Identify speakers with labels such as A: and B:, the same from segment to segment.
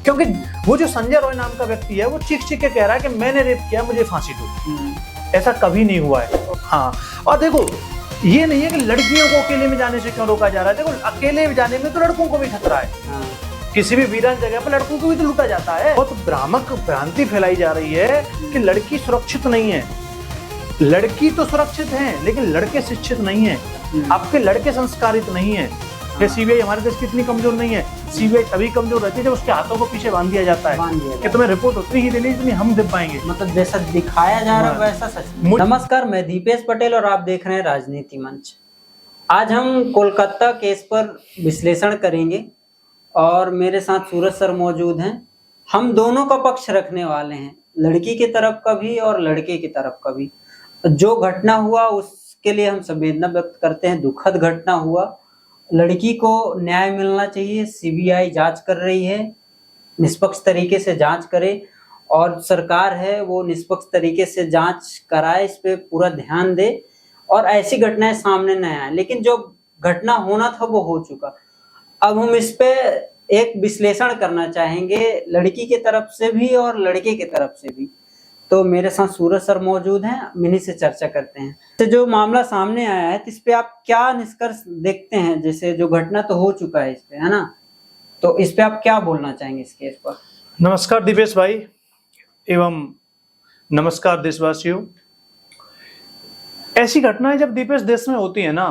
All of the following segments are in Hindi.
A: क्योंकि वो जो संजय रॉय नाम का व्यक्ति है वो चीख चीख के कह रहा है कि मैंने रेप किया, मुझे फांसी दो। ऐसा कभी नहीं हुआ है। हाँ, और देखो ये नहीं है कि लड़कियों को अकेले में जाने से क्यों रोका जा रहा है। देखो अकेले जाने में तो लड़कों को भी खतरा है। किसी भी वीरान जगह पर लड़कों को भी तो लूटा जाता है। बहुत भ्रामक भ्रांति फैलाई जा रही है कि लड़की सुरक्षित नहीं है। लड़की तो सुरक्षित है लेकिन लड़के शिक्षित नहीं है, आपके लड़के संस्कारित नहीं है। ये सीबीआई हमारे देश की इतनी कमजोर नहीं है। सीबीआई तभी कमजोर रहती है जब उसके हाथों को पीछे बांध दिया जाता है कि तुम्हें रिपोर्ट उतनी ही देनी जितनी हम दे पाएंगे।
B: मतलब जैसा दिखाया जा रहा है वैसा सच। नमस्कार, मैं दीपेश पटेल और आप देख रहे हैं राजनीति मंच। आज हम कोलकाता केस पर विश्लेषण करेंगे और मेरे साथ सूरज सर मौजूद हैं। हम दोनों का पक्ष रखने वाले हैं, लड़की की तरफ का भी और लड़के की तरफ का भी। जो घटना हुआ उसके लिए हम संवेदना व्यक्त करते हैं। दुखद घटना हुआ, लड़की को न्याय मिलना चाहिए। सीबीआई जांच कर रही है, निष्पक्ष तरीके से जांच करे और सरकार है वो निष्पक्ष तरीके से जांच कराए, इस पे पूरा ध्यान दे और ऐसी घटनाएं सामने न आए। लेकिन जो घटना होना था वो हो चुका। अब हम इस पे एक विश्लेषण करना चाहेंगे, लड़की की तरफ से भी और लड़के की तरफ से भी। तो मेरे साथ सूरज सर मौजूद हैं, इन्हीं से चर्चा करते हैं। तो जो मामला सामने आया है इस पे आप क्या निष्कर्ष देखते हैं? जैसे जो घटना तो हो चुका है इस पे, है ना, तो इस पे आप क्या बोलना चाहेंगे इस केस पर?
A: नमस्कार दीपेश भाई एवं नमस्कार देशवासियों। ऐसी घटनाएं जब दीपेश देश में होती है ना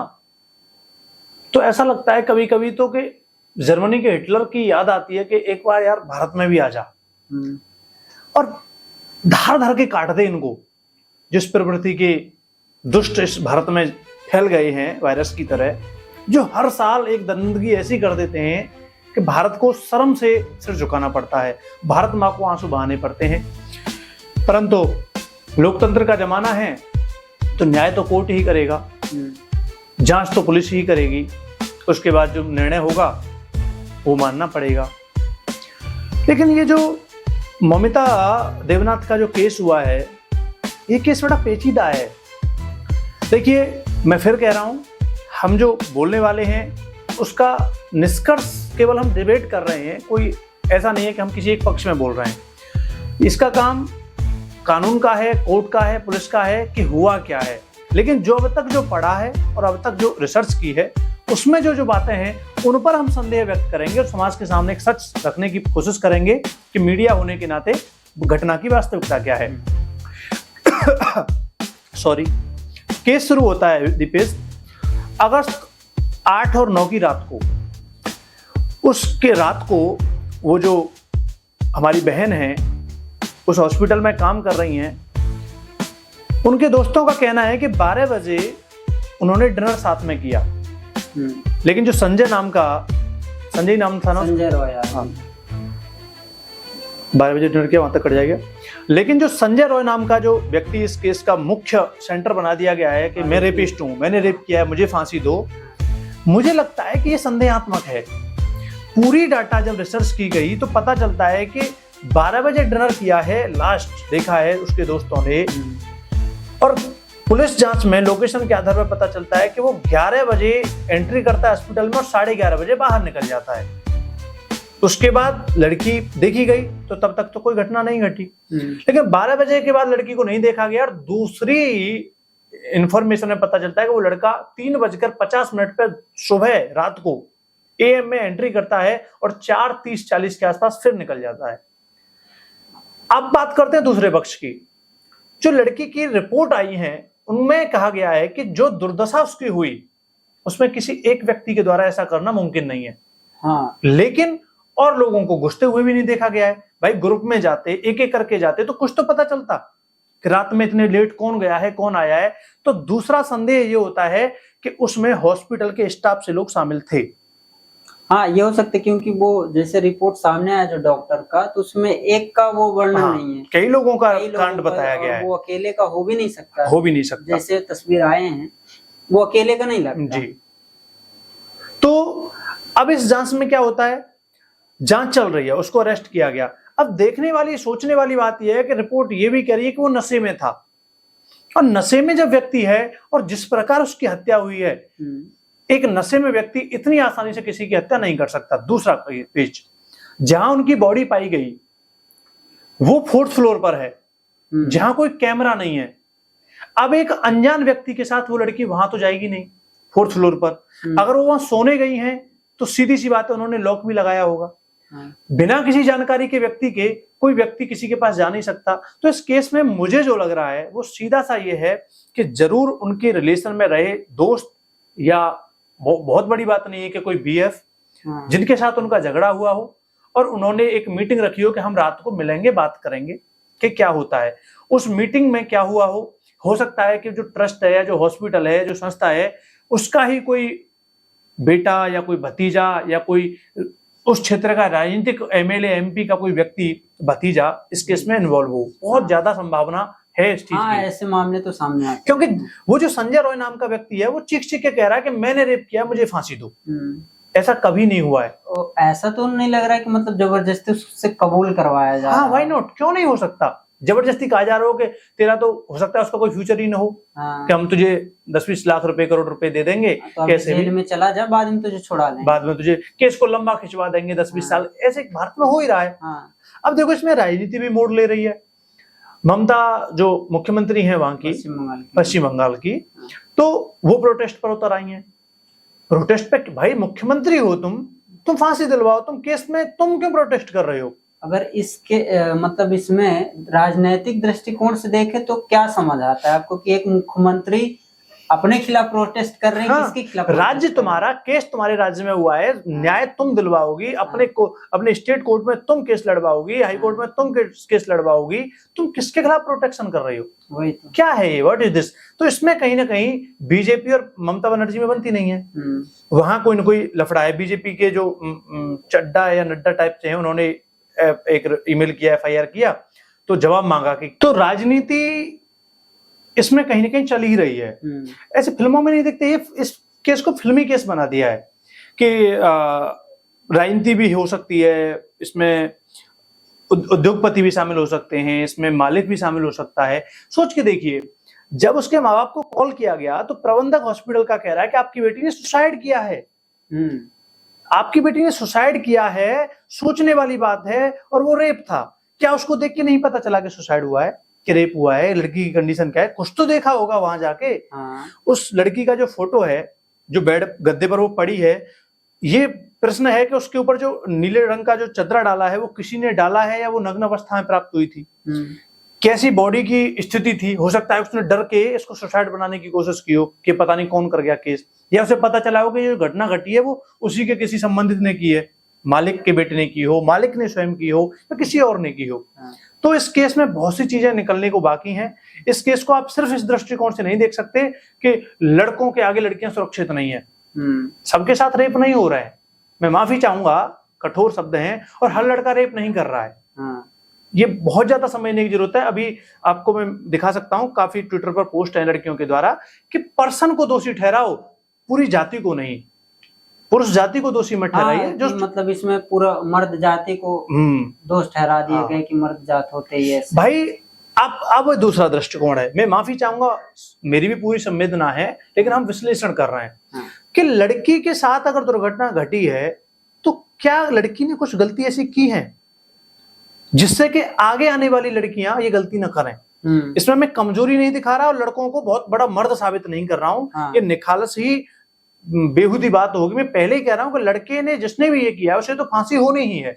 A: तो ऐसा लगता है कभी कभी तो कि जर्मनी के हिटलर की याद आती है कि एक बार यार भारत में भी आ जा और धार धार के काट दे इनको। जिस प्रवृत्ति के दुष्ट इस भारत में फैल गए हैं वायरस की तरह, जो हर साल एक दरिंदगी ऐसी कर देते हैं कि भारत को शर्म से सिर झुकाना पड़ता है, भारत माँ को आंसू बहाने पड़ते हैं। परंतु लोकतंत्र का जमाना है तो न्याय तो कोर्ट ही करेगा, जांच तो पुलिस ही करेगी, उसके बाद जो निर्णय होगा वो मानना पड़ेगा। लेकिन ये जो ममिता देवनाथ का जो केस हुआ है, ये केस बड़ा पेचीदा है। देखिए मैं फिर कह रहा हूं, हम जो बोलने वाले हैं उसका निष्कर्ष केवल हम डिबेट कर रहे हैं, कोई ऐसा नहीं है कि हम किसी एक पक्ष में बोल रहे हैं। इसका काम कानून का है, कोर्ट का है, पुलिस का है कि हुआ क्या है। लेकिन जो अब तक जो पढ़ा है और अब तक जो रिसर्च की है उसमें जो जो बातें हैं उन पर हम संदेह व्यक्त करेंगे और समाज के सामने एक सच रखने की कोशिश करेंगे कि मीडिया होने के नाते घटना की वास्तविकता क्या है। सॉरी, केस शुरू होता है दीपेश अगस्त 8 और 9 की रात को। उसके रात को वो जो हमारी बहन है उस हॉस्पिटल में काम कर रही हैं, उनके दोस्तों का कहना है कि 12 बजे उन्होंने डिनर साथ में किया। लेकिन जो संजय नाम था ना,
B: संजय रॉय,
A: हाँ, 12 बजे डिनर किया, वहां तक कट जाएगा। लेकिन जो संजय रॉय नाम का जो व्यक्ति इस केस का मुख्य सेंटर बना दिया गया है कि मैं रेपिस्ट हूं, मैंने रेप किया है, मुझे फांसी दो, मुझे लगता है कि ये संदेहात्मक है। पूरी डाटा जब रिसर्च की गई तो पता चलता है कि 12 बजे डिनर किया है, लास्ट देखा है उसके दोस्तों ने, और पुलिस जांच में लोकेशन के आधार पर पता चलता है कि वो 11 बजे एंट्री करता है हॉस्पिटल में और 11:30 बजे बाहर निकल जाता है। उसके बाद लड़की देखी गई तो तब तक तो कोई घटना नहीं घटी। लेकिन 12 बजे के बाद लड़की को नहीं देखा गया और दूसरी इंफॉर्मेशन में पता चलता है कि वो लड़का 3:50 पर सुबह रात को AM में एंट्री करता है और 4:30-40 के आसपास फिर निकल जाता है। अब बात करते हैं दूसरे पक्ष की। जो लड़की की रिपोर्ट आई है उनमें कहा गया है कि जो दुर्दशा उसकी हुई उसमें किसी एक व्यक्ति के द्वारा ऐसा करना मुमकिन नहीं है।
B: हाँ।
A: लेकिन और लोगों को घुसते हुए भी नहीं देखा गया है। भाई ग्रुप में जाते, एक एक करके जाते तो कुछ तो पता चलता कि रात में इतने लेट कौन गया है, कौन आया है। तो दूसरा संदेह ये होता है कि उसमें हॉस्पिटल के स्टाफ से लोग शामिल थे।
B: हाँ, ये हो सकता है क्योंकि वो जैसे रिपोर्ट सामने आया जो डॉक्टर का, तो उसमें एक का वो वर्णन नहीं है,
A: कई लोगों का कांड बताया गया है।
B: वो अकेले का हो भी नहीं सकता, जैसे तस्वीर आए हैं वो अकेले का नहीं लगता
A: जी। तो अब इस जांच में क्या होता है, जांच चल रही है, उसको अरेस्ट किया गया। अब देखने वाली सोचने वाली बात यह है कि रिपोर्ट ये भी कह रही है कि वो नशे में था, और नशे में जब व्यक्ति है और जिस प्रकार उसकी हत्या हुई है, एक नशे में व्यक्ति इतनी आसानी से किसी की हत्या नहीं कर सकता। दूसरा पेज, जहां उनकी बॉडी पाई गई वो 4th फ्लोर पर है, जहां कोई कैमरा नहीं है। अब एक अनजान व्यक्ति के साथ वो लड़की वहां तो जाएगी नहीं 4th फ्लोर पर। अगर वो वहां सोने गई हैं तो सीधी सी बात है उन्होंने लॉक भी लगाया होगा। बिना किसी जानकारी के व्यक्ति के कोई व्यक्ति किसी के पास जा नहीं सकता। तो इस केस में मुझे जो लग रहा है वो सीधा सा ये है कि जरूर उनके रिलेशन में रहे दोस्त, या बहुत बड़ी बात नहीं है कि कोई बीएफ जिनके साथ उनका झगड़ा हुआ हो और उन्होंने एक मीटिंग रखी हो कि हम रात को मिलेंगे, बात करेंगे कि क्या होता है। उस मीटिंग में क्या हुआ हो सकता है कि जो ट्रस्ट है या जो हॉस्पिटल है, जो संस्था है, उसका ही कोई बेटा या कोई भतीजा या कोई उस क्षेत्र का राजनीतिक एमएलए एमपी का कोई व्यक्ति भतीजा इस केस में इन्वॉल्व हो। बहुत ज्यादा संभावना है इस चीज की।
B: ऐसे मामले तो सामने आते,
A: क्योंकि वो जो संजय रॉय नाम का व्यक्ति है वो चीख के कह रहा है कि मैंने रेप किया, मुझे फांसी दो। ऐसा कभी नहीं हुआ है।
B: ऐसा तो नहीं लग रहा है कि मतलब जबरदस्ती उससे कबूल करवाया जा रहा है।
A: हाँ, व्हाई नॉट, क्यों नहीं हो सकता। जबरदस्ती कहा जा रहा हो कि तेरा तो हो सकता है उसका कोई फ्यूचर ही ना हो। कि हम तुझे 10-20 लाख रुपए, करोड़ रुपए दे देंगे,
B: तो कैसे जेल में चला जा, बाद में तुझे छुड़ा देंगे,
A: बाद में तुझे केस को लंबा खिंचवा देंगे 10-20 साल। ऐसे भारत में हो ही रहा है। अब देखो इसमें राजनीति भी मोड़ ले रही है। ममता जो मुख्यमंत्री है वहां की, पश्चिम बंगाल की, तो वो प्रोटेस्ट पर उतर आई है। प्रोटेस्ट पे भाई मुख्यमंत्री हो तुम फांसी दिलवाओ, तुम केस में तुम क्यों प्रोटेस्ट कर रहे हो।
B: अगर इसके मतलब इसमें राजनीतिक दृष्टिकोण से देखे तो क्या समझ आता है आपको कि एक मुख्यमंत्री अपने खिलाफ प्रोटेस्ट कर रहे हैं? किसके खिलाफ?
A: राज्य तुम्हारा, केस तुम्हारे राज्य में हुआ है, न्याय तुम दिलवाओगी, अपने स्टेट कोर्ट में तुम केस लड़वाओगी, हाई कोर्ट में तुम केस लड़वाओगी, तुम किसके खिलाफ प्रोटेक्शन कर रही हो?
B: वही तो।
A: क्या है ये, व्हाट इज दिस? तो इसमें कहीं ना कहीं बीजेपी और ममता बनर्जी में बनती नहीं है। वहां कोई ना कोई लफड़ा है। बीजेपी के जो चड्डा या नड्डा टाइप से हैं, उन्होंने एक ईमेल किया, एफआईआर किया, तो जवाब मांगा कि तो राजनीति इसमें कहीं ना कहीं चल ही रही है। ऐसे फिल्मों में नहीं देखते, ये इस केस को फिल्मी केस बना दिया है कि राजनीति भी हो सकती है, इसमें उद्योगपति भी शामिल हो सकते हैं, इसमें मालिक भी शामिल हो सकता है। सोच के देखिए, जब उसके माँ बाप को कॉल किया गया तो प्रबंधक हॉस्पिटल का कह रहा है कि आपकी बेटी ने सुसाइड किया है। आपकी बेटी ने सुसाइड किया है, सोचने वाली बात है, और वो रेप था। क्या उसको देख के नहीं पता चला कि सुसाइड हुआ है, कि रेप हुआ है, लड़की की कंडीशन क्या है? कुछ तो देखा होगा वहां जाके। उस लड़की का जो फोटो है, जो बेड गद्दे पर वो पड़ी है, ये प्रश्न है कि उसके ऊपर जो नीले रंग का जो चदरा डाला है वो किसी ने डाला है या वो नग्न अवस्था में प्राप्त हुई थी? कैसी बॉडी की स्थिति थी? हो सकता है उसने डर के इसको सुसाइड बनाने की कोशिश की हो कि पता नहीं कौन कर गया केस, या उसे पता चला हो कि जो घटना घटी है वो उसी के किसी संबंधित ने की है, मालिक के बेटे ने की हो, मालिक ने स्वयं की हो, या किसी और ने की हो। तो इस केस में बहुत सी चीजें निकलने को बाकी हैं। इस केस को आप सिर्फ इस दृष्टिकोण से नहीं देख सकते कि लड़कों के आगे लड़कियां सुरक्षित नहीं है। सबके साथ रेप नहीं हो रहा है, मैं माफी चाहूंगा, कठोर शब्द हैं, और हर लड़का रेप नहीं कर रहा है। ये बहुत ज्यादा समझने की जरूरत है। अभी आपको मैं दिखा सकता हूं, काफी ट्विटर पर पोस्ट है लड़कियों के द्वारा कि पर्सन को दोषी ठहराओ, पूरी जाति को नहीं, पुरुष जाति को दोषी मत ठहराइए। जो
B: मतलब इसमें पूरा मर्द जाति को दोष ठहरा दिए गए कि मर्द जात होते ही ऐसे।
A: भाई अब दूसरा दृष्टिकोण है। मैं माफी चाहूंगा, मेरी भी पूरी संवेदना है, लेकिन हम विश्लेषण कर रहे हैं कि लड़की के साथ अगर दुर्घटना घटी है तो क्या लड़की ने कुछ गलती ऐसी की है जिससे कि आगे आने वाली लड़कियां ये गलती न करें। इसमें मैं कमजोरी नहीं दिखा रहा और लड़कों को बहुत बड़ा मर्द साबित नहीं कर रहा हूं। ये निखालस ही बेहुदी बात होगी। मैं पहले ही कह रहा हूं कि लड़के ने, जिसने भी ये किया, उसे तो फांसी होनी ही है।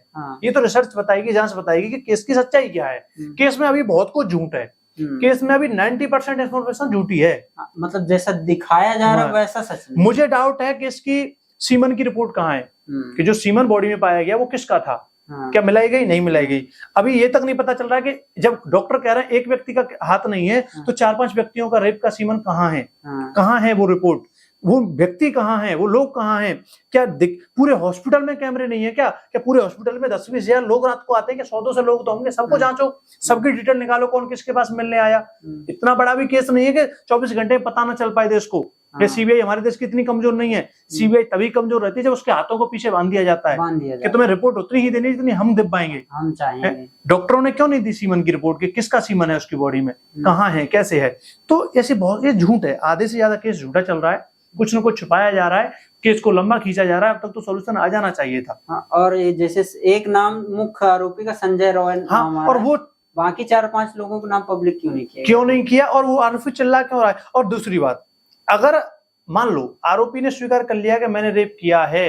A: ये तो रिसर्च बताएगी, जांच बताएगी कि केस की सच्चाई क्या है। केस में अभी बहुत कुछ झूठ है। केस में अभी 90% इंफॉर्मेशन झूठी है।
B: मतलब जैसा दिखाया जा रहा है वैसा सच नहीं।
A: मुझे डाउट है कि इसकी सीमन की रिपोर्ट कहाँ है, कि जो सीमन बॉडी में पाया गया वो किसका था, क्या मिलाई गई, नहीं मिलाई गई। अभी ये तक नहीं पता चल रहा है कि जब डॉक्टर कह रहे हैं एक व्यक्ति का हाथ नहीं है, तो 4-5 व्यक्तियों का रेप का सीमन कहाँ है, कहाँ है वो रिपोर्ट, वो व्यक्ति कहाँ है, वो लोग कहाँ हैं? क्या पूरे हॉस्पिटल में कैमरे नहीं है क्या? क्या पूरे हॉस्पिटल में 10-20 हजार लोग रात को आते हैं? क्या 100-200 लोग तो होंगे? सबको जांचो, सबकी डिटेल निकालो, कौन किसके पास मिलने आया। इतना बड़ा भी केस नहीं है कि 24 घंटे पता ना चल पाए देश को। सीबीआई हमारे देश की इतनी कमजोर नहीं है। सीबीआई तभी कमजोर रहती है जब उसके हाथों को पीछे बांध दिया जाता है कि तुम्हें रिपोर्ट उतनी ही देनी जितनी हम दे पाएंगे,
B: हम चाहेंगे।
A: डॉक्टरों ने क्यों नहीं दी सीमन की रिपोर्ट कि किसका सीमन है उसकी बॉडी में, कहाँ है, कैसे है? तो ऐसे बहुत, ये झूठ है। आधे से ज्यादा केस झूठा चल रहा है। कुछ न कुछ छुपाया जा रहा है, केस को लंबा खींचा जा रहा है। अब तक तो सोल्यूशन आ जाना चाहिए था।
B: हाँ, और ये जैसे एक नाम मुख्य आरोपी का संजय रॉय नाम आ रहा
A: और
B: है,
A: वो
B: बाकी 4-5 लोगों का नाम पब्लिक
A: क्यों नहीं किया, और वो आरोपी चिल्ला क्यों रहा है? और दूसरी बात, अगर मान लो आरोपी ने स्वीकार कर लिया कि मैंने रेप किया है,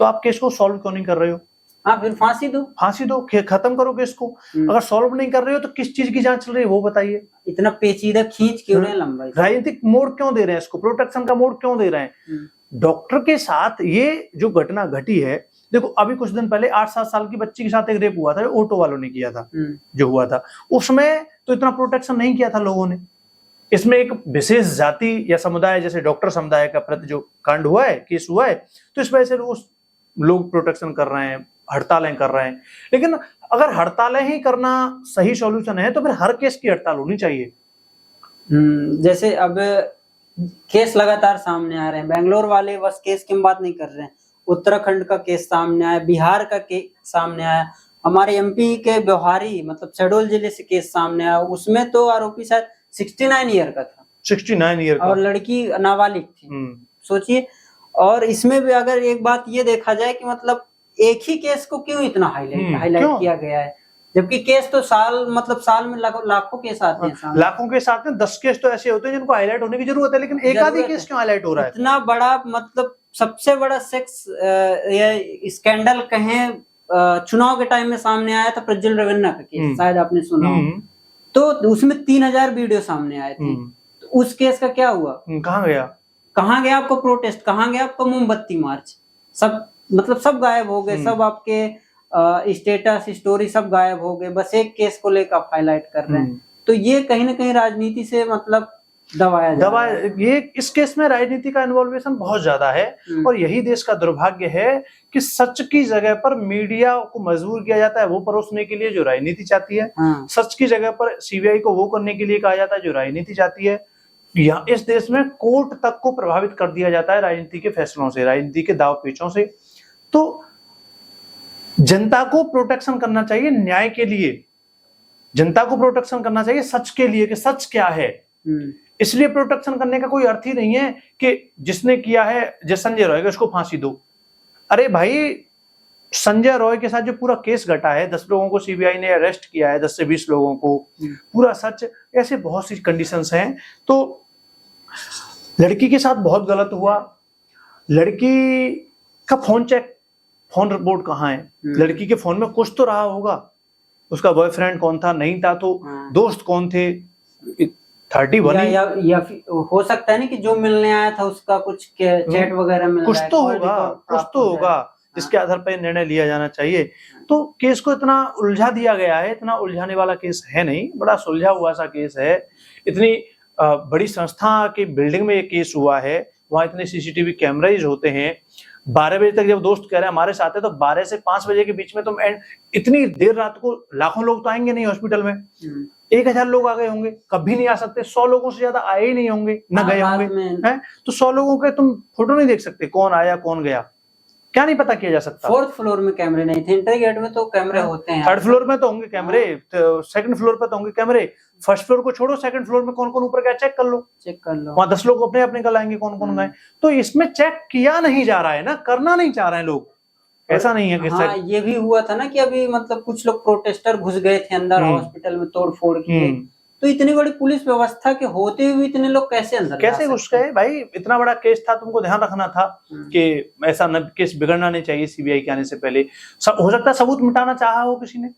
A: तो आप केस को सॉल्व क्यों नहीं कर रहे हो?
B: हाँ, फिर फांसी दो,
A: खत्म करो केस को। अगर सॉल्व नहीं कर रहे हो तो किस चीज की जांच चल रही है वो बताइए।
B: इतना पेचीदा खींच क्यों रहे हैं लंबा?
A: राजनीतिक मोड़ क्यों दे रहे हैं इसको, प्रोटेक्शन का मोड़ क्यों दे रहे हैं? डॉक्टर के साथ ये जो घटना घटी है, देखो अभी कुछ दिन पहले 8-7 साल की बच्ची के साथ एक रेप हुआ था, जो ऑटो वालों ने किया था, जो हुआ था, उसमें तो इतना प्रोटेक्शन नहीं किया था लोगों ने। इसमें एक विशेष जाति या समुदाय, जैसे डॉक्टर समुदाय का प्रति जो कांड हुआ है, केस हुआ है, तो इस वजह से लोग प्रोटेक्शन कर रहे हैं, हड़तालें कर रहे हैं। लेकिन अगर हड़तालें ही करना सही सॉल्यूशन है तो फिर हर केस की हड़ताल होनी चाहिए।
B: जैसे अब केस लगातार सामने आ रहे हैं, बेंगलोर वाले बस केस की बात नहीं कर रहे हैं, उत्तराखंड का केस सामने आया, बिहार का केस सामने आया, हमारे एमपी के बिहारी मतलब शहडोल जिले से केस सामने आया, उसमें तो आरोपी शायद 69 ईयर का था,
A: 69 ईयर का,
B: और लड़की नाबालिग थी। सोचिए। और इसमें भी अगर एक बात ये देखा जाए कि मतलब एक ही केस को क्यों इतना हाईलाइट किया गया है, जबकि केस तो साल में लाखों केस आते हैं,
A: लाखों केस आते हैं। 10 केस तो ऐसे होते हैं जिनको हाईलाइट होने की जरूरत है, लेकिन एक आधी केस क्यों हाईलाइट हो रहा है?
B: इतना बड़ा मतलब सबसे बड़ा सेक्स स्कैंडल कहें चुनाव के टाइम में सामने आया था, प्रज्वल रविन्ना का केस, शायद आपने सुना हो। तो उसमें 3000 वीडियो सामने आए थे। तो उस केस का क्या हुआ? कहाँ गया आपका प्रोटेस्ट, कहाँ गया आपका मोमबत्ती मार्च? सब गायब हो गए, सब आपके स्टेटस स्टोरी सब गायब हो गए, बस एक केस को लेकर आप हाईलाइट कर रहे हैं। तो ये कहीं ना कहीं राजनीति से मतलब
A: ये इस केस में राजनीति का इन्वॉल्वेशन बहुत ज्यादा है, और यही देश का दुर्भाग्य है कि सच की जगह पर मीडिया को मजबूर किया जाता है वो परोसने के लिए जो राजनीति चाहती है, सच की जगह पर सीबीआई को वो करने के लिए कहा जाता है जो राजनीति चाहती है। यहाँ इस देश में कोर्ट तक को प्रभावित कर दिया जाता है राजनीति के फैसलों से, राजनीति के दाव पेचों से। तो जनता को प्रोटेक्शन करना चाहिए न्याय के लिए, जनता को प्रोटेक्शन करना चाहिए सच के लिए कि सच क्या है। इसलिए प्रोटेक्शन करने का कोई अर्थ ही नहीं है कि जिसने किया है, जैसे संजय रॉय को, उसको फांसी दो। अरे भाई, संजय रॉय के साथ जो पूरा केस घटा है, 10 लोगों को सीबीआई ने अरेस्ट किया है, 10 से 20 लोगों को, पूरा सच, ऐसे बहुत सी कंडीशंस हैं। तो लड़की के साथ बहुत गलत हुआ। लड़की का फोन रिपोर्ट कहाँ है? लड़की के फोन में कुछ तो रहा होगा, उसका बॉयफ्रेंड कौन था, नहीं था तो दोस्त कौन थे, 31
B: या हो सकता है ना कि जो मिलने आया था उसका कुछ चैट वगैरह मिल
A: कुछ तो होगा जिसके आधार पर निर्णय लिया जाना चाहिए। तो केस को इतना उलझा दिया गया है, इतना उलझाने वाला केस है नहीं, बड़ा सुलझा हुआ सा केस है। इतनी बड़ी संस्था की बिल्डिंग में ये केस हुआ है, वहां इतने सीसीटीवी कैमरेज होते हैं। 12 बजे तक जब दोस्त कह रहे हैं हमारे साथ है, तो 12 से 5 बजे के बीच में तुम इतनी देर रात को लाखों लोग तो आएंगे नहीं हॉस्पिटल में। 1000 लोग आ गए होंगे, कभी नहीं आ सकते। 100 लोगों से ज्यादा आए ही नहीं होंगे, न गए होंगे, हैं? तो 100 लोगों के तुम फोटो नहीं देख सकते, कौन आया कौन गया, क्या नहीं पता किया जा सकता।
B: 4th फ्लोर में कैमरे नहीं थे, इंटर गेट में तो कैमरे होते हैं।
A: 3rd फ्लोर में तो होंगे कैमरे, 2nd फ्लोर पे तो होंगे कैमरे। 1st फ्लोर को छोड़ो, 2nd फ्लोर में कौन कौन ऊपर गया चेक कर लो। वहां 10 लोग अपने अपने कल आएंगे कौन कौन गए। तो इसमें चेक किया नहीं जा रहा है ना, करना नहीं चाह रहे हैं लोग। ऐसा नहीं है कि
B: ये भी हुआ था ना कि अभी मतलब कुछ लोग प्रोटेस्टर घुस गए थे अंदर, हॉस्पिटल में तोड़ फोड़ किए। तो इतनी बड़ी पुलिस व्यवस्था के होते हुए इतने लोग कैसे अंदर
A: कैसे घुस गए? भाई इतना बड़ा केस था, तुमको ध्यान रखना था कि ऐसा केस बिगड़ना नहीं चाहिए सीबीआई के आने से पहले। हो सकता है सबूत मिटाना चाहा हो किसी ने।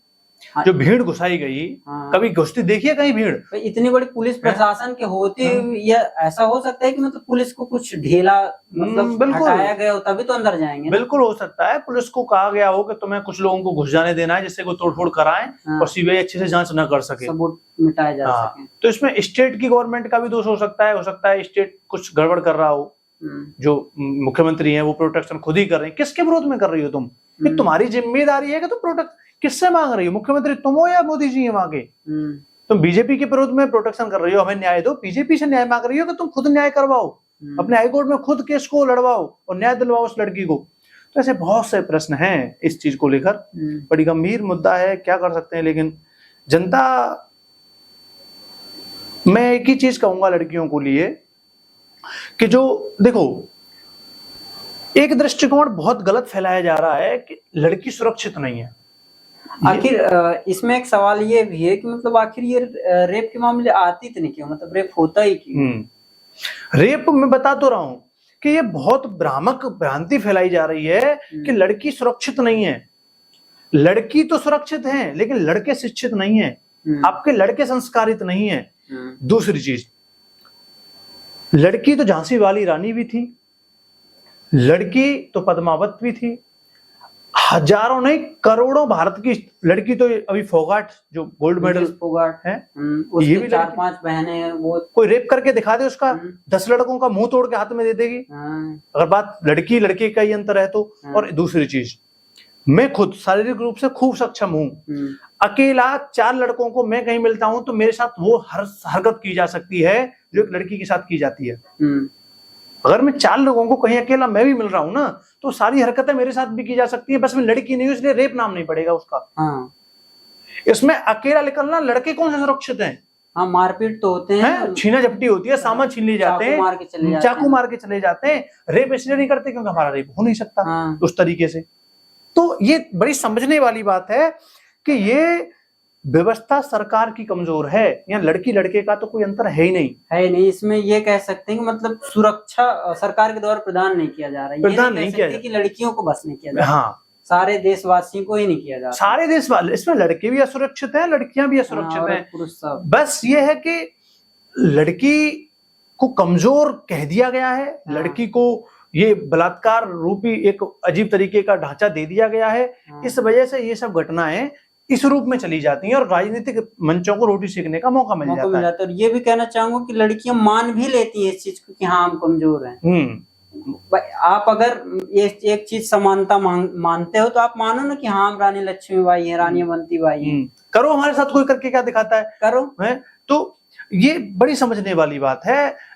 A: जो भीड़ घुसाई गई, कभी घुसती देखिए कहीं भीड़?
B: इतनी बड़ी पुलिस प्रशासन के होते या ऐसा हो सकता है कि मतलब पुलिस को कुछ ढीला मतलब हटाया गया हो तभी तो अंदर जाएंगे।
A: बिल्कुल हो सकता है पुलिस को कहा गया हो कि तुम्हें कुछ लोगों को घुस जाने देना है जिससे कोई तोड़फोड़ कराएं और सीबीआई अच्छे से जांच न कर सके,
B: सबूत मिटाया जा सके।
A: तो इसमें स्टेट की गवर्नमेंट का भी दोष हो सकता है स्टेट कुछ गड़बड़ कर रहा हो। जो मुख्यमंत्री हैं वो प्रोटेक्शन खुद ही कर रहे हैं। किसके विरोध में कर रही हो तुम? ये तुम्हारी जिम्मेदारी है कि तुम प्रोटेक्ट किससे मांग रही हो? मुख्यमंत्री तुम हो या मोदी जी है वहां के? तुम बीजेपी के विरोध में प्रोटेक्शन कर रही हो, हमें न्याय दो। बीजेपी से न्याय मांग रही हो कि तुम खुद न्याय करवाओ, अपने हाईकोर्ट में खुद केस को लड़वाओ और न्याय दिलवाओ उस लड़की को। तो ऐसे बहुत से प्रश्न हैं इस चीज को लेकर। बड़ी गंभीर मुद्दा है, क्या कर सकते हैं। लेकिन जनता, मैं एक ही चीज कहूंगा लड़कियों को लिए कि जो देखो, एक दृष्टिकोण बहुत गलत फैलाया जा रहा है कि लड़की सुरक्षित नहीं है।
B: आखिर इसमें एक सवाल ये भी है कि मतलब आखिर ये रेप के मामले आती इतने क्यों, मतलब रेप होता ही क्यों?
A: रेप मैं बता तो रहा हूं कि ये बहुत भ्रामक भ्रांति फैलाई जा रही है कि लड़की सुरक्षित नहीं है। लड़की तो सुरक्षित है, लेकिन लड़के शिक्षित नहीं है, आपके लड़के संस्कारित नहीं है। दूसरी चीज, लड़की तो झांसी वाली रानी भी थी, लड़की तो पद्मावत भी थी, हजारों नहीं करोड़ों भारत की लड़की तो अभी फोगाट जो गोल्ड मेडल
B: फोगाट
A: है,
B: ये भी 4-5 बहनें हैं, वो
A: कोई रेप करके दिखा दे उसका 10 लड़कों का मुंह तोड़ के हाथ में दे देगी। अगर बात लड़की लड़के का ही अंतर है तो। और दूसरी चीज, मैं खुद शारीरिक रूप से खूब सक्षम हूं, अकेला 4 लड़कों को मैं कहीं मिलता हूं तो मेरे साथ वो हर हरकत की जा सकती है जो एक लड़की के साथ की जाती है। अगर मैं 4 लोगों को कहीं अकेला मैं भी मिल रहा हूं ना, तो सारी हरकतें मेरे साथ भी की जा सकती है, बस मैं लड़की नहीं हूं इसलिए रेप नाम नहीं पड़ेगा उसका। इसमें अकेला निकलना, लड़के कौन से सुरक्षित हैं?
B: हाँ, मारपीट तो होते हैं,
A: छीना झपटी होती है, सामान छीन लिए जाते हैं, चाकू मार के चले जाते हैं। रेप इसलिए नहीं करते क्योंकि हमारा रेप हो नहीं सकता उस तरीके से। तो ये बड़ी समझने वाली बात है कि ये व्यवस्था सरकार की कमजोर है, यहाँ लड़की लड़के का तो कोई अंतर है ही नहीं।
B: इसमें ये कह सकते हैं कि मतलब सुरक्षा सरकार के द्वारा प्रदान नहीं किया जा रहा है,
A: प्रदान नहीं किया
B: कि लड़कियों को बस नहीं किया जा रहा।
A: हाँ,
B: सारे देशवासियों को ही नहीं किया जा रहा।
A: सारे देश वाले, इसमें लड़के भी असुरक्षित हैं, लड़कियां भी असुरक्षित हैं,
B: पुरुष सब।
A: बस ये है कि लड़की को कमजोर कह दिया गया है, लड़की को ये बलात्कार रूपी एक अजीब तरीके का ढांचा दे दिया गया है। इस वजह से ये सब घटनाएं इस रूप में चली जाती हैं और राजनीतिक मंचों को रोटी सेकने का मौका मिल जाता है।
B: और ये भी कहना चाहूंगा कि लड़कियां मान भी लेती है इस चीज को कि हाँ हम कमजोर हैं। आप अगर एक चीज समानता मानते हो तो आप मानो ना कि हाँ हम रानी लक्ष्मीबाई है, रानी अवंतीबाई है।
A: करो, हमारे साथ कोई करके क्या दिखाता है, करो है। तो ये बड़ी समझने वाली बात है।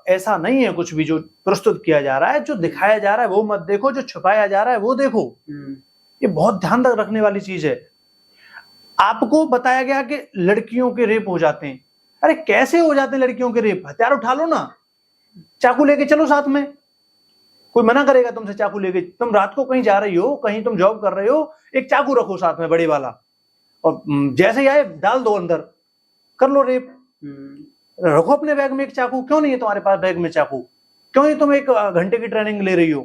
A: ऐसा नहीं है कुछ भी जो प्रस्तुत किया जा रहा है, जो दिखाया जा रहा है वो मत देखो, जो छुपाया जा रहा है वो देखो। ये बहुत ध्यान रखने वाली चीज है। आपको बताया गया कि लड़कियों के रेप हो जाते हैं, अरे कैसे हो जाते हैं लड़कियों के रेप? हथियार उठा लो ना, चाकू लेके चलो साथ में, कोई मना करेगा तुमसे चाकू लेके? तुम रात को कहीं जा रही हो, कहीं तुम जॉब कर रहे हो, एक चाकू रखो साथ में बड़े वाला, और जैसे ही आए डाल दो अंदर, कर लो रेप। रखो अपने बैग में एक चाकू, क्यों नहीं है तुम्हारे पास बैग में चाकू? क्यों नहीं तुम 1 घंटे की ट्रेनिंग ले रही हो?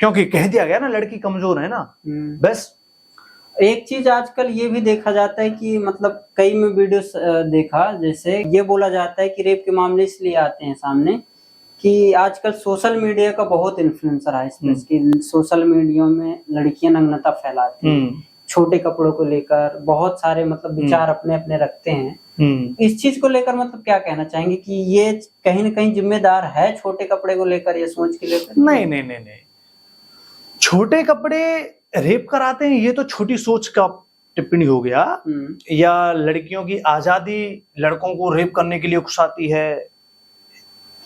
A: क्योंकि कह दिया गया ना लड़की कमजोर है ना। बस
B: एक चीज आजकल ये भी देखा जाता है कि मतलब कई में वीडियोस देखा, जैसे ये बोला जाता है कि रेप के मामले इसलिए आते हैं सामने कि आजकल सोशल मीडिया का बहुत इन्फ्लुएंसर है इसमें, कि सोशल मीडिया में लड़कियां नग्नता फैलाती हैं, छोटे कपड़ों को लेकर बहुत सारे मतलब विचार अपने अपने रखते हैं। इस चीज को लेकर मतलब क्या कहना चाहेंगे कि ये कहीं ना कहीं जिम्मेदार है छोटे कपड़े को लेकर, ये सोच के लेकर?
A: नहीं, छोटे कपड़े रेप कराते हैं ये तो छोटी सोच का टिप्पणी हो गया, या लड़कियों की आजादी लड़कों को रेप करने के लिए उकसाती है,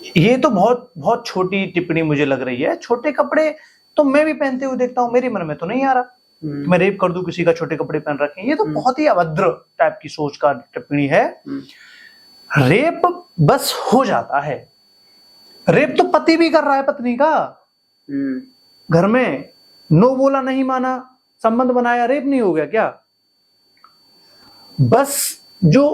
A: ये तो बहुत बहुत छोटी टिप्पणी मुझे लग रही है। छोटे कपड़े तो मैं भी पहनते हुए देखता हूँ, मेरे मन में तो नहीं आ रहा मैं रेप कर दूं किसी का छोटे कपड़े पहन रखे। ये तो बहुत ही अभद्र टाइप की सोच का टिप्पणी है। रेप बस हो जाता है, रेप तो पति भी कर रहा है पत्नी का, घर में नो बोला नहीं माना, संबंध बनाया, रेप नहीं हो गया क्या? बस जो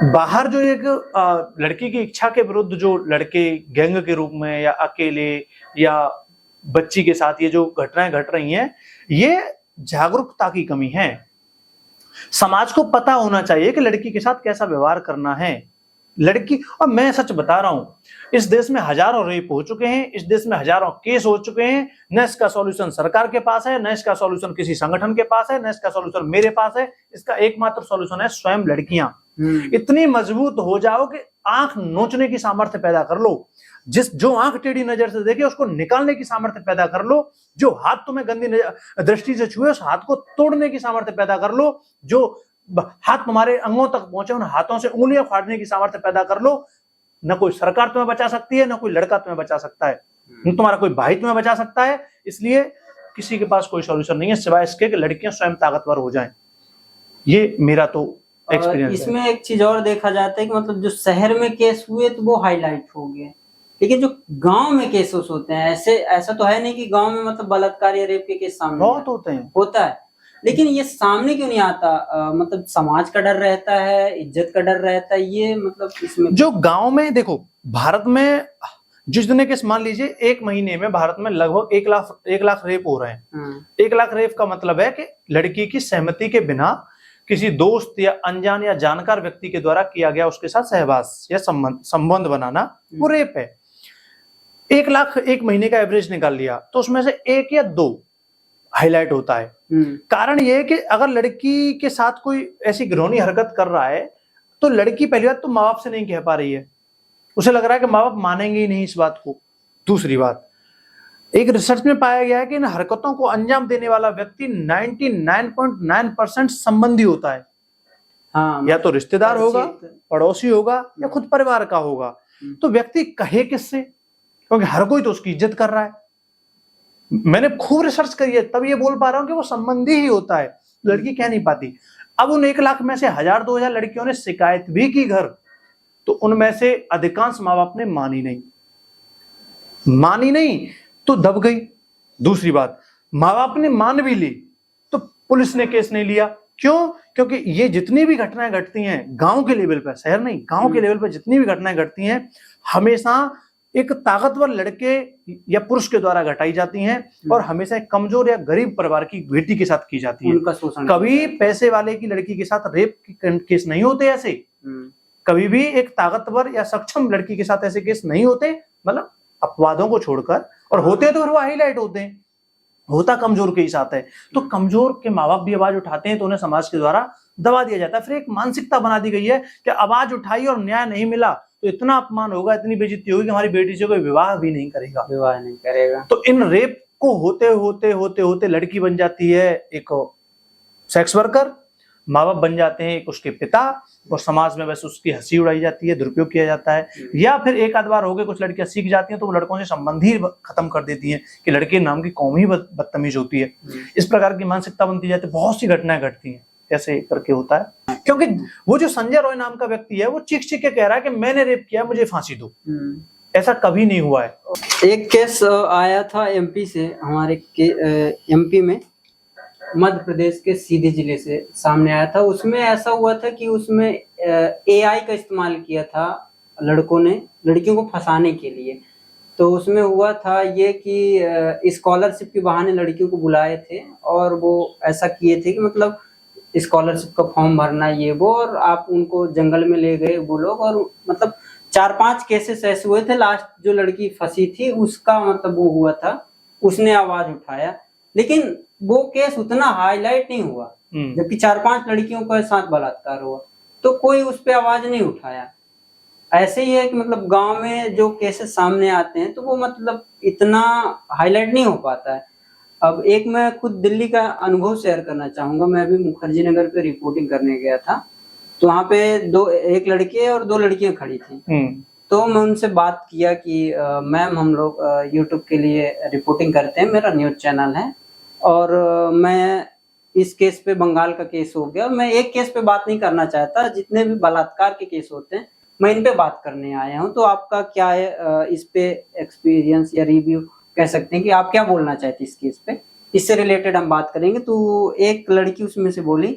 A: बाहर जो एक लड़की की इच्छा के विरुद्ध जो लड़के गैंग के रूप में या अकेले या बच्ची के साथ ये जो घटनाएं घट रही हैं, ये जागरूकता की कमी है। समाज को पता होना चाहिए कि लड़की के साथ कैसा व्यवहार करना है। लड़की, और मैं सच बता रहा हूं, इस देश में हजारों रेप हो चुके हैं, इस देश में हजारों केस हो चुके हैं। न इसका सॉल्यूशन सरकार के पास है, न इसका सॉल्यूशन किसी संगठन के पास है, न इसका सॉल्यूशन मेरे पास है। इसका एकमात्र सॉल्यूशन है स्वयं लड़कियां। इतनी मजबूत हो जाओ कि आंख नोचने की सामर्थ्य पैदा कर लो, जो आंख टेढ़ी नजर से देखे उसको निकालने की सामर्थ्य पैदा कर लो, जो हाथ तुम्हें गंदी दृष्टि से छुए उस हाथ को तोड़ने की सामर्थ्य पैदा कर लो, जो हाथ तुम्हारे अंगों तक पहुंचे उन हाथों से उंगलियां फाड़ने की सामर्थ्य पैदा कर लो। न कोई सरकार तुम्हें बचा सकती है, न कोई लड़का तुम्हें बचा सकता है, न तुम्हारा कोई भाई तुम्हें बचा सकता है। इसलिए किसी के पास कोई सॉल्यूशन नहीं है सिवाय इसके कि लड़कियां स्वयं ताकतवर हो जाएं। ये मेरा तो एक्सपीरियंस है।
B: इसमें एक चीज और देखा जाता है कि मतलब जो शहर में केस हुए तो वो हाईलाइट हो गए, लेकिन जो गांव में केसेस होते हैं ऐसा तो है नहीं कि गांव में मतलब बलात्कार या रेप के केस सामने
A: बहुत होते हैं,
B: होता है, लेकिन ये सामने क्यों नहीं आता? मतलब समाज का डर रहता है, इज्जत का डर रहता है, ये मतलब इसमें
A: जो गांव में देखो, भारत में जिस दिन केस मान लीजिए 1 महीने में भारत में लगभग 1 लाख रेप हो रहे हैं। 1 लाख रेप का मतलब है कि लड़की की सहमति के बिना किसी दोस्त या अनजान या जानकार व्यक्ति के द्वारा किया गया उसके साथ सहवास या संबंध बनाना, वो रेप है। 1 लाख 1 महीने का एवरेज निकाल लिया तो उसमें से 1 या 2 हाईलाइट होता है। कारण यह है कि अगर लड़की के साथ कोई ऐसी घिनौनी हरकत कर रहा है तो लड़की पहली बात तो माँ बाप से नहीं कह पा रही है, उसे लग रहा है कि माँ बाप मानेंगे ही नहीं इस बात को। दूसरी बात, एक रिसर्च में पाया गया है कि इन हरकतों को अंजाम देने वाला व्यक्ति 99.9% संबंधी होता है।
B: हाँ,
A: या तो रिश्तेदार होगा, पड़ोसी होगा या खुद परिवार का होगा। तो व्यक्ति कहे किससे, क्योंकि हर कोई तो उसकी इज्जत कर रहा है। मैंने खूब रिसर्च करी है तब ये बोल पा रहा हूं कि वो संबंधी ही होता है, लड़की कह नहीं पाती। अब उन 1 लाख में से 1000-2000 लड़कियों ने शिकायत भी की घर, तो उनमें से अधिकांश माँ बाप ने मानी नहीं तो दब गई। दूसरी बात, माँ बाप ने मान भी ली तो पुलिस ने केस नहीं लिया। क्यों? क्योंकि ये जितनी भी घटनाएं घटती हैं गांव के लेवल पर, शहर नहीं, गांव के लेवल पर जितनी भी घटनाएं घटती हैं हमेशा एक ताकतवर लड़के या पुरुष के द्वारा घटाई जाती हैं और हमेशा एक कमजोर या गरीब परिवार की बेटी के साथ की जाती है।
B: उनका शोषण, कभी
A: पैसे वाले की लड़की के साथ रेप केस नहीं होते ऐसे, कभी भी एक ताकतवर या सक्षम लड़की के साथ ऐसे केस नहीं होते, मतलब अपवादों को छोड़कर। और होते तो फिर वो हाईलाइट होते हैं, होता कमजोर के ही साथ है। तो कमजोर के माँ बाप भी आवाज उठाते हैं तो उन्हें समाज के द्वारा दबा दिया जाता है। फिर एक मानसिकता बना दी गई है कि आवाज उठाई और न्याय नहीं मिला तो इतना अपमान होगा, इतनी बेइज्जती होगी कि हमारी बेटी से कोई विवाह भी नहीं करेगा। तो इन रेप को होते होते लड़की बन जाती है एक सेक्स वर्कर, माँ बाप बन जाते हैं एक उसके पिता, और समाज में बस उसकी हंसी उड़ाई जाती है, दुरुपयोग किया जाता है। या फिर एक आध बार हो गए, कुछ लड़कियां सीख जाती हैं तो वो लड़कों से संबंध ही खत्म कर देती हैं कि लड़के नाम की कौम ही बदतमीज होती है। इस प्रकार की मानसिकता बनती जाती है। बहुत सी घटनाएं घटती हैं ऐसे करके होता है, क्योंकि वो जो संजय रॉय नाम का व्यक्ति है वो चीख के कह रहा है कि मैंने रेप किया, मुझे फांसी दो। ऐसा कभी नहीं हुआ है।
B: एक केस आया था एमपी से, हमारे एमपी में मध्य प्रदेश के सीधी जिले से सामने आया था। उसमें ऐसा हुआ था कि उसमें एआई का इस्तेमाल किया था लड़कों ने लड़कियों को फंसाने के लिए। तो उसमें हुआ था ये कि स्कॉलरशिप के बहाने लड़कियों को बुलाए थे और वो ऐसा किए थे कि मतलब स्कॉलरशिप का फॉर्म भरना ये वो, और आप उनको जंगल में ले गए वो लोग, और मतलब 4-5 केसेस ऐसे हुए थे। लास्ट जो लड़की फंसी थी उसका मतलब वो हुआ था, उसने आवाज उठाया, लेकिन वो केस उतना हाईलाइट नहीं हुआ। जबकि 4-5 लड़कियों के साथ बलात्कार हुआ तो कोई उस पर आवाज नहीं उठाया। ऐसे ही है कि मतलब गांव में जो केसेस सामने आते हैं तो वो मतलब इतना हाईलाइट नहीं हो पाता है। अब एक मैं खुद दिल्ली का अनुभव शेयर करना चाहूंगा। मैं अभी मुखर्जी नगर पे रिपोर्टिंग करने गया था, तो वहाँ पे एक लड़के और 2 लड़कियां खड़ी थी। तो मैं उनसे बात किया कि मैम हम लोग यूट्यूब के लिए रिपोर्टिंग करते हैं, मेरा न्यूज चैनल है, और मैं इस केस पे, बंगाल का केस हो गया, मैं एक केस पे बात नहीं करना चाहता, जितने भी बलात्कार के केस होते हैं मैं इन पे बात करने आया हूँ। तो आपका क्या है इस पे एक्सपीरियंस या रिव्यू कह सकते हैं कि आप क्या बोलना चाहते हैं इस केस पे, इससे रिलेटेड हम बात करेंगे। तो एक लड़की उसमें से बोली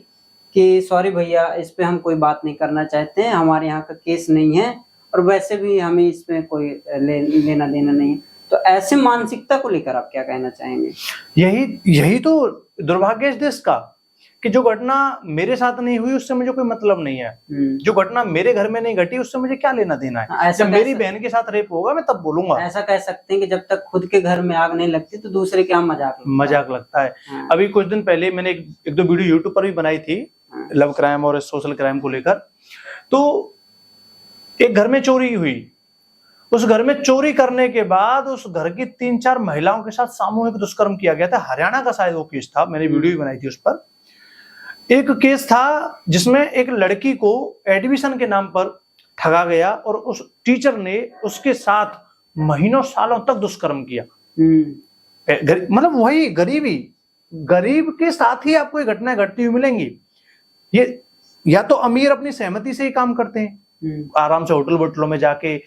B: कि सॉरी भैया, इस पे हम कोई बात नहीं करना चाहते हैं, हमारे यहाँ का केस नहीं है और वैसे भी हमें इसमें कोई लेना देना नहीं है। तो ऐसे मानसिकता को लेकर आप क्या कहना चाहेंगे?
A: यही तो दुर्भाग्य है इस देश का कि जो घटना मेरे साथ नहीं हुई उससे मुझे कोई मतलब नहीं है, जो घटना मेरे घर में नहीं घटी उससे मुझे क्या लेना देना है। जब मेरी बहन के साथ रेप होगा मैं तब बोलूंगा।
B: ऐसा कह सकते हैं कि जब तक खुद के घर में आग नहीं लगती तो दूसरे के यहाँ मजाक
A: लगता है। अभी कुछ दिन पहले मैंने एक 2 वीडियो यूट्यूब पर भी बनाई थी लव क्राइम और सोशल क्राइम को लेकर। तो एक घर में चोरी हुई, उस घर में चोरी करने के बाद उस घर की 3-4 महिलाओं के साथ सामूहिक दुष्कर्म किया गया था। हरियाणा का शायद वो केस था, मैंने वीडियो भी बनाई थी उस पर। एक केस था जिसमें एक लड़की को एडमिशन के नाम पर ठगा गया और उस टीचर ने उसके साथ महीनों सालों तक दुष्कर्म किया। मतलब वही गरीब के साथ ही आपको ये घटनाएं घटती हुई मिलेंगी। ये या तो अमीर अपनी सहमति से ही काम करते हैं, आराम से होटल वोटलों में जाके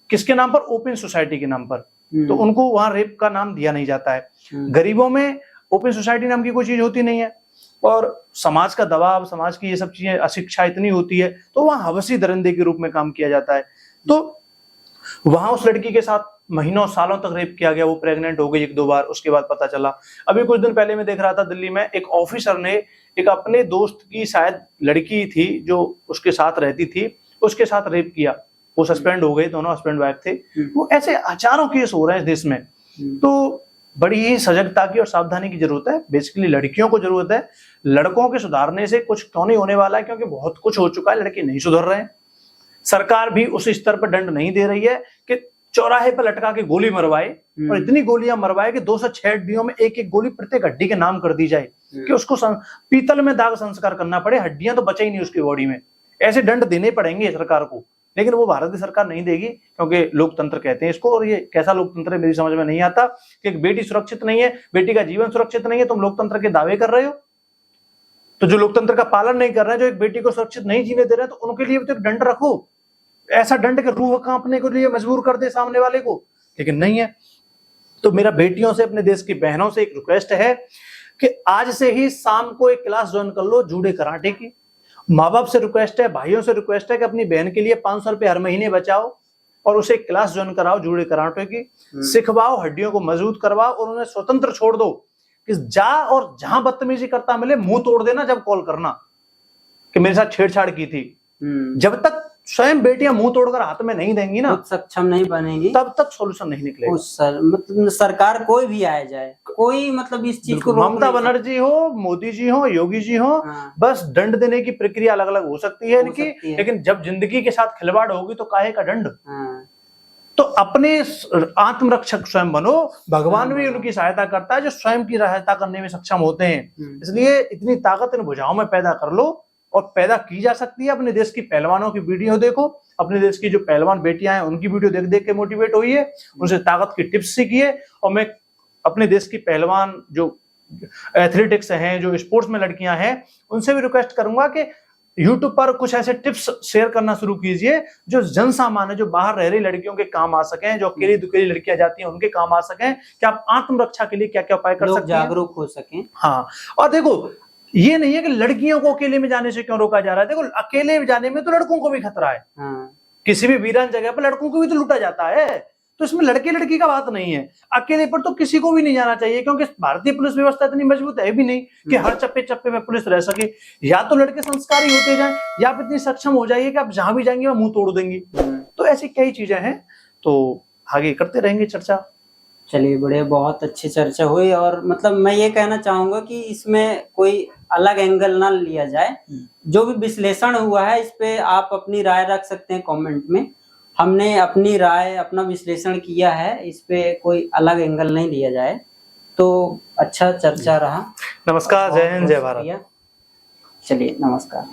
A: किसके नाम पर? ओपन सोसाइटी के नाम पर। तो उनको वहां रेप का नाम दिया नहीं जाता है। गरीबों में ओपन सोसाइटी नाम की कोई चीज होती नहीं है, और समाज का दबाव, समाज की ये सब चीजें, अशिक्षा इतनी होती है, तो वहां हवसी दरिंदे के रूप में काम किया जाता है। तो वहां उस लड़की के साथ महीनों सालों तक रेप किया गया। वो प्रेग्नेंट हो गई 1-2 बार, उसके बाद पता चला। अभी कुछ दिन पहले मैं देख रहा था दिल्ली में, एक ऑफिसर ने एक अपने दोस्त की शायद लड़की थी जो उसके साथ रहती थी, उसके साथ रेप किया। वो सस्पेंड हो गए, दोनों हस्बैंड वाइफ थे। वो ऐसे हजारों केस हो रहे हैं इस देश में। तो बड़ी ही सजगता की और सावधानी की जरूरत है। बेसिकली लड़कियों को जरूरत है। लड़कों के सुधारने से कुछ क्यों नहीं होने वाला है, क्योंकि बहुत कुछ हो चुका है, लड़के नहीं सुधर रहे हैं। सरकार भी उस स्तर पर दंड नहीं दे रही है कि चौराहे पर लटका के गोली मरवाए, और इतनी गोलियां मरवाए कि 206 हड्डियों में एक एक गोली प्रत्येक हड्डी के नाम कर दी जाए कि उसको पीतल में दाग संस्कार करना पड़े, हड्डियां तो बचे ही नहीं उसकी बॉडी में। ऐसे दंड देने पड़ेंगे सरकार को, लेकिन वो भारत की सरकार नहीं देगी, क्योंकि लोकतंत्र कहते हैं इसको। और ये कैसा लोकतंत्र है मेरी समझ में नहीं आता कि एक बेटी सुरक्षित नहीं है, बेटी का जीवन सुरक्षित नहीं है, तुम लोकतंत्र के दावे कर रहे हो। तो जो लोकतंत्र का पालन नहीं कर रहे हैं, जो एक बेटी को सुरक्षित नहीं जीने दे रहे हैं, तो उनके लिए भी तो एक दंड रखो। ऐसा दंड के रूह कांपने के लिए मजबूर कर दे सामने वाले को, लेकिन नहीं है। तो मेरा बेटियों से, अपने देश की बहनों से एक रिक्वेस्ट है कि आज से ही शाम को एक क्लास ज्वाइन कर लो जूडो कराटे की। माँ बाप से रिक्वेस्ट है, भाइयों से रिक्वेस्ट है कि अपनी बहन के लिए 500 रुपए हर महीने बचाओ और उसे क्लास ज्वाइन कराओ जूडो कराटे की, सिखवाओ, हड्डियों को मजबूत करवाओ और उन्हें स्वतंत्र छोड़ दो कि जा और जहां बदतमीजी करता मिले मुंह तोड़ देना, जब कॉल करना कि मेरे साथ छेड़छाड़ की थी। जब तक स्वयं बेटियां मुंह तोड़कर हाथ में नहीं देंगी ना,
B: सक्षम नहीं बनेगी,
A: तब तक सॉल्यूशन नहीं निकलेगा।
B: मतलब सरकार कोई भी आए जाए, कोई मतलब इस चीज को,
A: ममता बनर्जी हो, मोदी जी हो, योगी जी हो, बस दंड देने की प्रक्रिया अलग अलग हो सकती है इनकी, लेकिन जब जिंदगी के साथ खिलवाड़ होगी तो काहे का दंड। तो अपने आत्मरक्षक स्वयं बनो। भगवान भी उनकी सहायता करता है जो स्वयं की सहायता करने में सक्षम होते हैं। इसलिए इतनी ताकत इन भुजाओं में पैदा कर लो, और पैदा की जा सकती है। अपने देश की पहलवानों की वीडियो देखो, अपने देश की जो पहलवान बेटियां हैं उनकी वीडियो देख देख के मोटिवेट होइए, उनसे ताकत की टिप्स सीखिए। और मैं अपने देश की पहलवान जो एथलेटिक्स हैं, जो स्पोर्ट्स में लड़कियां हैं, उनसे भी रिक्वेस्ट करूंगा कि यूट्यूब पर कुछ ऐसे टिप्स शेयर करना शुरू कीजिए जो जन सामान्य, जो बाहर रह रही लड़कियों के काम आ सकें, जो अकेली दुकेली लड़कियां जाती हैं उनके काम आ सकें, कि आप आत्मरक्षा के लिए क्या क्या उपाय कर सकते हैं,
B: जागरूक हो सकें।
A: हाँ, और देखो ये नहीं है कि लड़कियों को अकेले में जाने से क्यों रोका जा रहा है। देखो अकेले जाने में तो लड़कों को भी खतरा है। किसी भी वीरान जगह पर लड़कों को भी तो लूटा जाता है। तो इसमें लड़के लड़की का बात नहीं है। अकेले पर तो किसी को भी नहीं जाना चाहिए, क्योंकि भारतीय पुलिस व्यवस्था इतनी मजबूत है भी नहीं कि हर चप्पे चप्पे में पुलिस रह सके। या तो लड़के संस्कारी होते जाएं, या आप इतनी सक्षम हो जाइए कि आप जहां भी जाएंगे वहां मुंह तोड़ देंगे। तो ऐसी कई चीजें हैं, तो आगे करते रहेंगे चर्चा।
B: चलिए, बड़े बहुत अच्छी चर्चा हुई। और मतलब मैं ये कहना चाहूंगा कि इसमें कोई अलग एंगल ना लिया जाए। जो भी विश्लेषण हुआ है इस पे आप अपनी राय रख सकते हैं कमेंट में। हमने अपनी राय, अपना विश्लेषण किया है, इस पे कोई अलग एंगल नहीं लिया जाए। तो अच्छा चर्चा रहा।
A: नमस्कार, जय हिंद, जय भारत।
B: चलिए, नमस्कार।